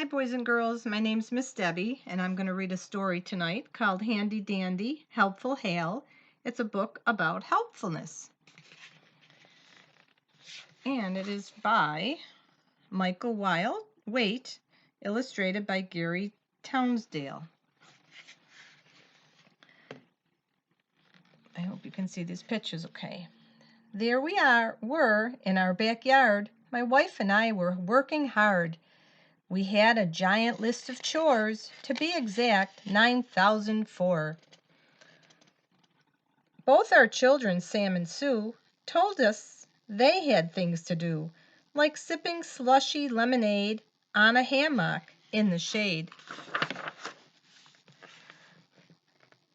Hi, boys and girls. My name's Miss Debbie, and I'm going to read a story tonight called Handy Dandy, Helpful Hal. It's a book about helpfulness. And it is by Michael Waite, illustrated by Gary Townsdale. I hope you can see these pictures okay. There we were in our backyard. My wife and I were working hard. We had a giant list of chores, to be exact, 9,004. Both our children, Sam and Sue, told us they had things to do, like sipping slushy lemonade on a hammock in the shade.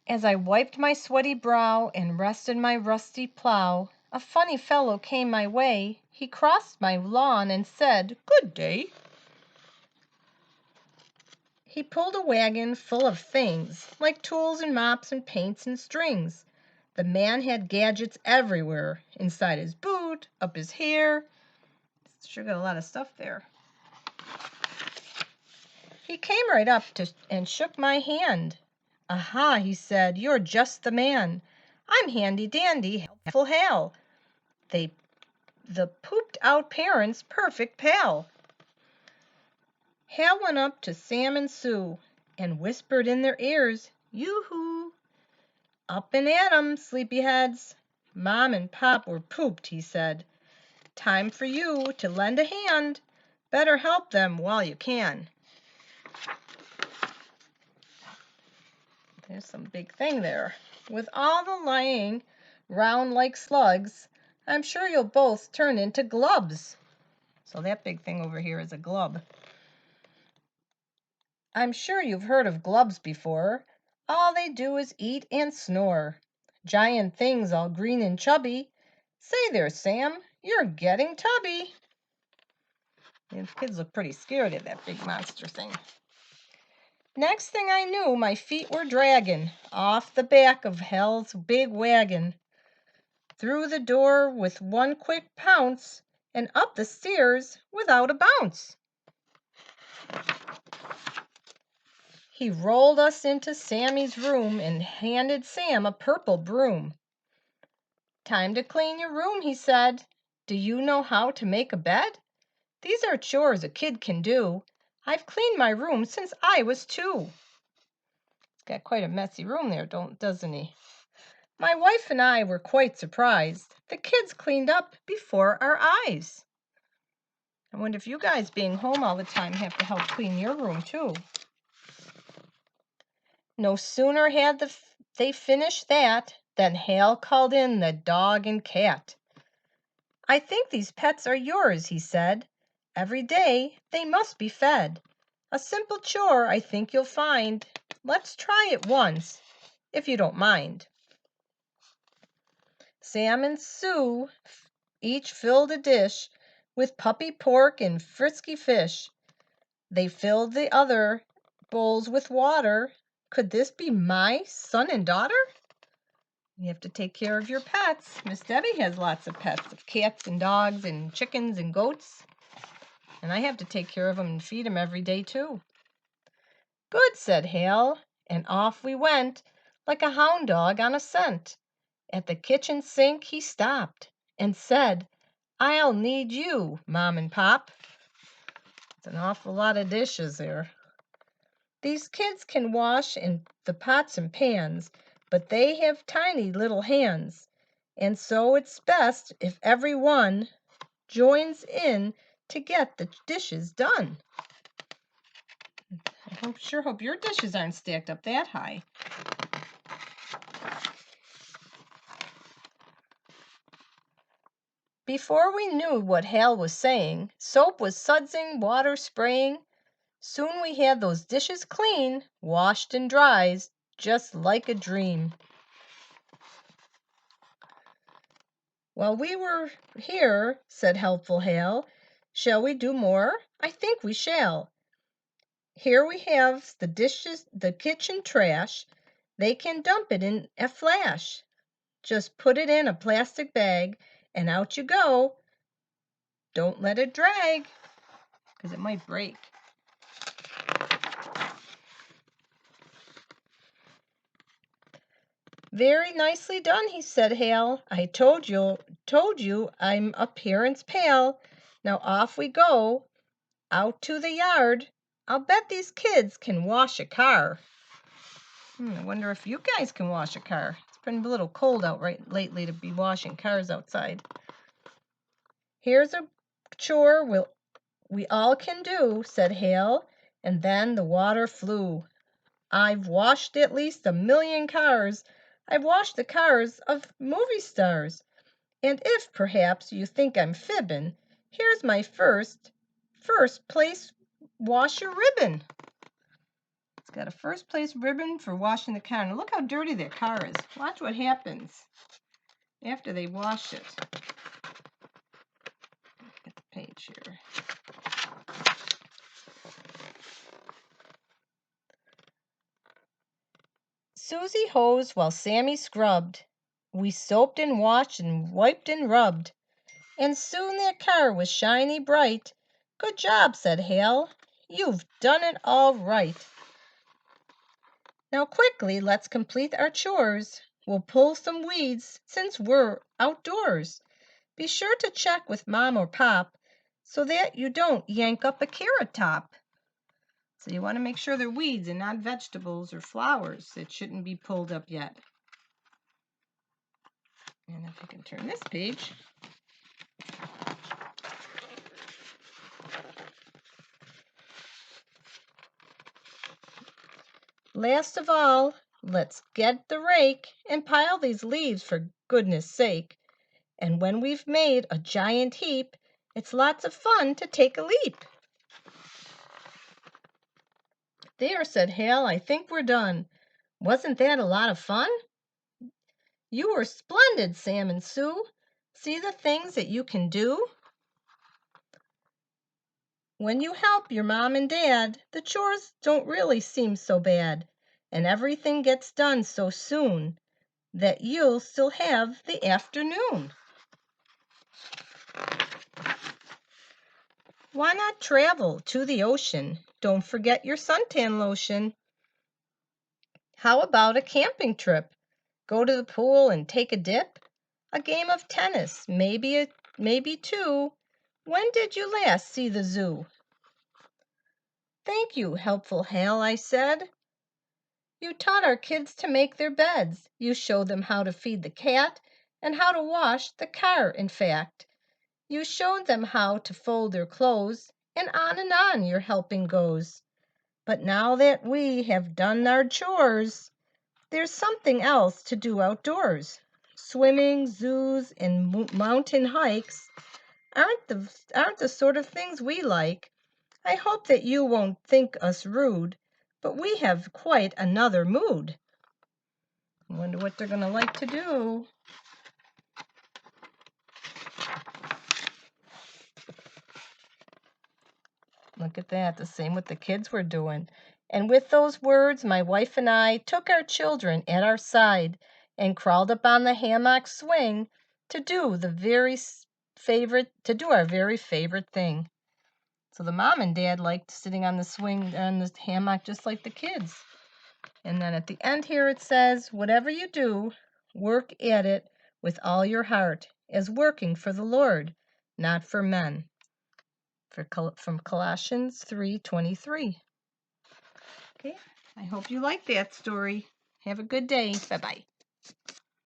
As I wiped my sweaty brow and rested my rusty plow, a funny fellow came my way. He crossed my lawn and said, "Good day." He pulled a wagon full of things, like tools and mops and paints and strings. The man had gadgets everywhere, inside his boot, up his hair. Sure got a lot of stuff there. He came right up and shook my hand. "Aha," he said, "you're just the man. I'm Handy Dandy, Helpful Hal, the pooped out parents' perfect pal." Hal went up to Sam and Sue and whispered in their ears, "Yoo-hoo! Up and at 'em, sleepyheads. Mom and Pop were pooped," he said. "Time for you to lend a hand. Better help them while you can." There's some big thing there. "With all the lying round like slugs, I'm sure you'll both turn into glubs." So that big thing over here is a glub. I'm sure you've heard of glubs before. All they do is eat and snore. Giant things all green and chubby. Say there, Sam, you're getting tubby. The kids look pretty scared of that big monster thing. Next thing I knew, my feet were dragging off the back of Hal's big wagon, through the door with one quick pounce, and up the stairs without a bounce. He rolled us into Sammy's room and handed Sam a purple broom. "Time to clean your room," he said. "Do you know how to make a bed? These are chores a kid can do. I've cleaned my room since I was 2. He's got quite a messy room there, doesn't he? My wife and I were quite surprised. The kids cleaned up before our eyes. I wonder if you guys, being home all the time, have to help clean your room too. No sooner had they finished that than Hal called in the dog and cat. "I think these pets are yours," he said. "Every day they must be fed. A simple chore I think you'll find. Let's try it once, if you don't mind." Sam and Sue each filled a dish with puppy pork and frisky fish. They filled the other bowls with water. Could this be my son and daughter? You have to take care of your pets. Miss Debbie has lots of pets, of cats and dogs and chickens and goats. And I have to take care of them and feed them every day too. "Good," said Hal, and off we went, like a hound dog on a scent. At the kitchen sink he stopped and said, "I'll need you, Mom and Pop." It's an awful lot of dishes there. These kids can wash in the pots and pans, but they have tiny little hands, and so it's best if everyone joins in to get the dishes done. I sure hope your dishes aren't stacked up that high. Before we knew what Hal was saying, soap was sudsing, water spraying. Soon we had those dishes clean, washed and dried, just like a dream. "While we were here," said Helpful Hal, "shall we do more? I think we shall. Here we have the dishes, the kitchen trash. They can dump it in a flash. Just put it in a plastic bag and out you go. Don't let it drag, because it might break." Very nicely done, he said, Hal. I told you I'm appearance pale. Now off we go, out to the yard. I'll bet these kids can wash a car. I wonder if you guys can wash a car. It's been a little cold out lately to be washing cars outside. Here's a chore we all can do, said Hal, and then the water flew. I've washed at least 1,000,000 cars. I've washed the cars of movie stars. And if perhaps you think I'm fibbin', here's my first place washer ribbon. It's got a first place ribbon for washing the car. Now look how dirty that car is. Watch what happens after they wash it. Get the page here. Susie hosed while Sammy scrubbed. We soaped and washed and wiped and rubbed. And soon that car was shiny bright. Good job, said Hal. You've done it all right. Now quickly let's complete our chores. We'll pull some weeds since we're outdoors. Be sure to check with Mom or Pop so that you don't yank up a carrot top. So you want to make sure they're weeds and not vegetables or flowers that shouldn't be pulled up yet. And if I can turn this page. Last of all, let's get the rake and pile these leaves for goodness sake. And when we've made a giant heap, it's lots of fun to take a leap. There, said Hal, I think we're done. Wasn't that a lot of fun? You were splendid, Sam and Sue. See the things that you can do? When you help your mom and dad, the chores don't really seem so bad, and everything gets done so soon that you'll still have the afternoon. Why not travel to the ocean? Don't forget your suntan lotion. How about a camping trip? Go to the pool and take a dip? A game of tennis, maybe two. When did you last see the zoo? Thank you, helpful Hal, I said. You taught our kids to make their beds. You showed them how to feed the cat and how to wash the car, in fact. You showed them how to fold their clothes, and on your helping goes. But now that we have done our chores, there's something else to do outdoors. Swimming, zoos, and mountain hikes aren't the sort of things we like. I hope that you won't think us rude, but we have quite another mood. I wonder what they're going to like to do. Look at that, the same what the kids were doing. And with those words, my wife and I took our children at our side and crawled up on the hammock swing to do our very favorite thing. So the mom and dad liked sitting on the swing on the hammock just like the kids. And then at the end here it says, whatever you do, work at it with all your heart, as working for the Lord, not for men. From Colossians 3:23. Okay, I hope you like that story. Have a good day. Bye-bye.